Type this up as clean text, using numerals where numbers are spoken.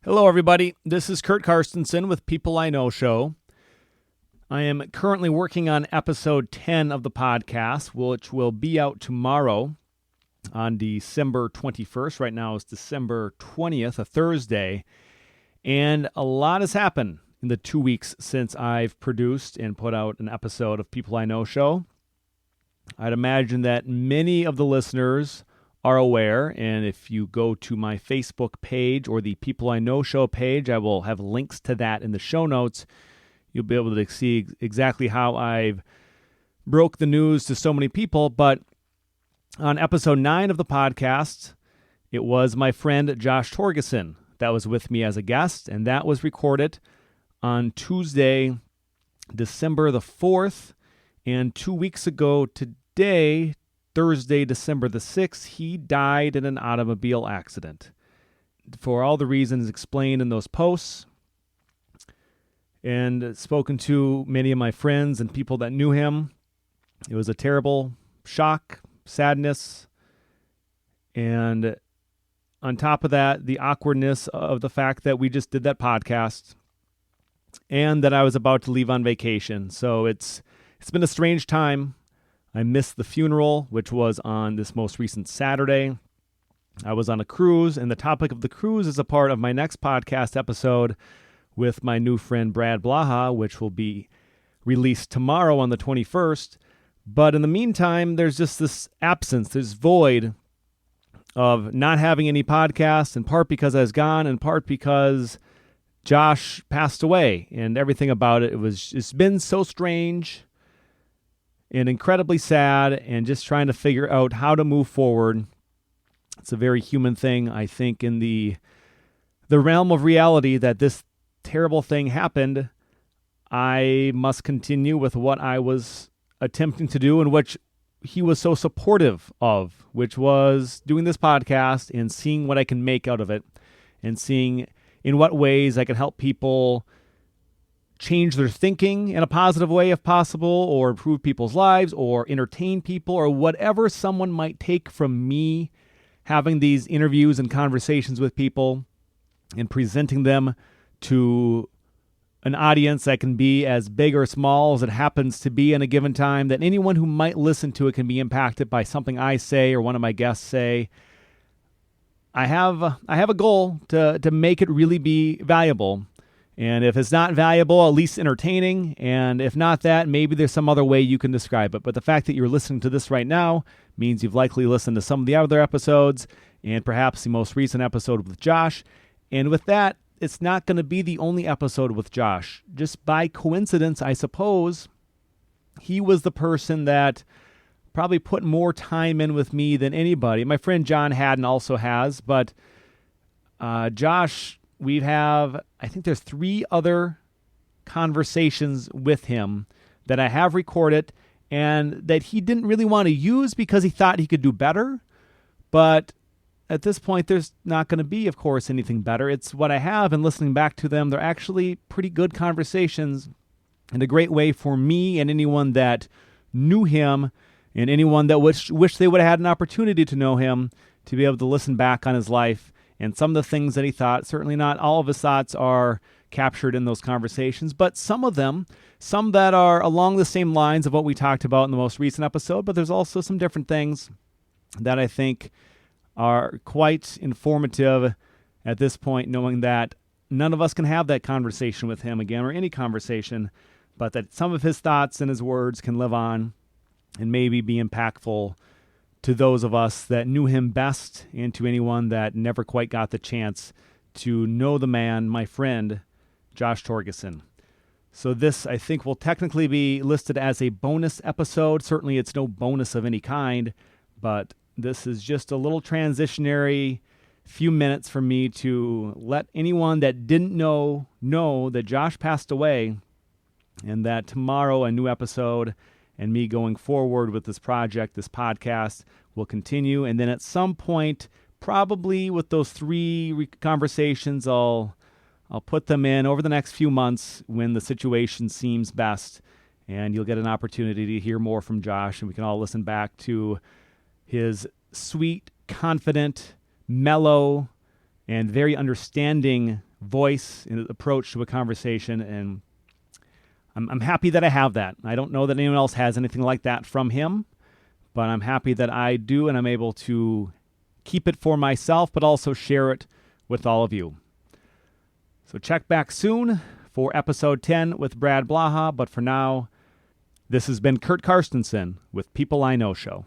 Hello, everybody. This is Curt Carstensen with People I Know Show. I am currently working on episode 10 of the podcast, which will be out tomorrow on December 21st. Right now it's December 20th, a Thursday. And a lot has happened in the 2 weeks since I've produced and put out an episode of People I Know Show. I'd imagine that many of the listeners are aware, and if you go to my Facebook page or the People I Know Show page, I will have links to that in the show notes. You'll be able to see exactly how I've broke the news to so many people. But on episode 9 of the podcast, it was my friend Josh Torgeson that was with me as a guest, and that was recorded on Tuesday, December the 4th. And 2 weeks ago today, Thursday, December the 6th, he died in an automobile accident. For all the reasons explained in those posts, and spoken to many of my friends and people that knew him, it was a terrible shock, sadness, and on top of that, the awkwardness of the fact that we just did that podcast and that I was about to leave on vacation. So it's been a strange time. I missed the funeral, which was on this most recent Saturday. I was on a cruise, and the topic of the cruise is a part of my next podcast episode with my new friend Brad Blaha, which will be released tomorrow on the 21st. But in the meantime, there's just this absence, this void of not having any podcasts, in part because I was gone, in part because Josh passed away, and everything about it's been so strange and incredibly sad, and just trying to figure out how to move forward. It's a very human thing, I think, in the realm of reality that this terrible thing happened. I must continue with what I was attempting to do and which he was so supportive of, which was doing this podcast and seeing what I can make out of it and seeing in what ways I can help people change their thinking in a positive way if possible, or improve people's lives, or entertain people, or whatever someone might take from me having these interviews and conversations with people and presenting them to an audience that can be as big or small as it happens to be in a given time, that anyone who might listen to it can be impacted by something I say or one of my guests say. I have a goal to make it really be valuable. And if it's not valuable, at least entertaining. And if not that, maybe there's some other way you can describe it. But the fact that you're listening to this right now means you've likely listened to some of the other episodes and perhaps the most recent episode with Josh. And with that, it's not going to be the only episode with Josh. Just by coincidence, I suppose, he was the person that probably put more time in with me than anybody. My friend John Haddon also has, but Josh, I think there's 3 other conversations with him that I have recorded and that he didn't really want to use because he thought he could do better. But at this point, there's not going to be, of course, anything better. It's what I have, and listening back to them, they're actually pretty good conversations and a great way for me and anyone that knew him and anyone that wish they would have had an opportunity to know him to be able to listen back on his life and some of the things that he thought. Certainly not all of his thoughts are captured in those conversations, but some of them, some that are along the same lines of what we talked about in the most recent episode, but there's also some different things that I think are quite informative at this point, knowing that none of us can have that conversation with him again, or any conversation, but that some of his thoughts and his words can live on and maybe be impactful to those of us that knew him best and to anyone that never quite got the chance to know the man, my friend, Josh Torgeson. So this, I think, will technically be listed as a bonus episode. Certainly it's no bonus of any kind, but this is just a little transitionary few minutes for me to let anyone that didn't know that Josh passed away, and that tomorrow a new episode and me going forward with this project, this podcast, will continue. And then at some point, probably with those 3 conversations, I'll put them in over the next few months when the situation seems best, and you'll get an opportunity to hear more from Josh, and we can all listen back to his sweet, confident, mellow, and very understanding voice and approach to a conversation, and I'm happy that I have that. I don't know that anyone else has anything like that from him, but I'm happy that I do, and I'm able to keep it for myself, but also share it with all of you. So check back soon for episode 10 with Brad Blaha, but for now, this has been Curt Carstensen with People I Know Show.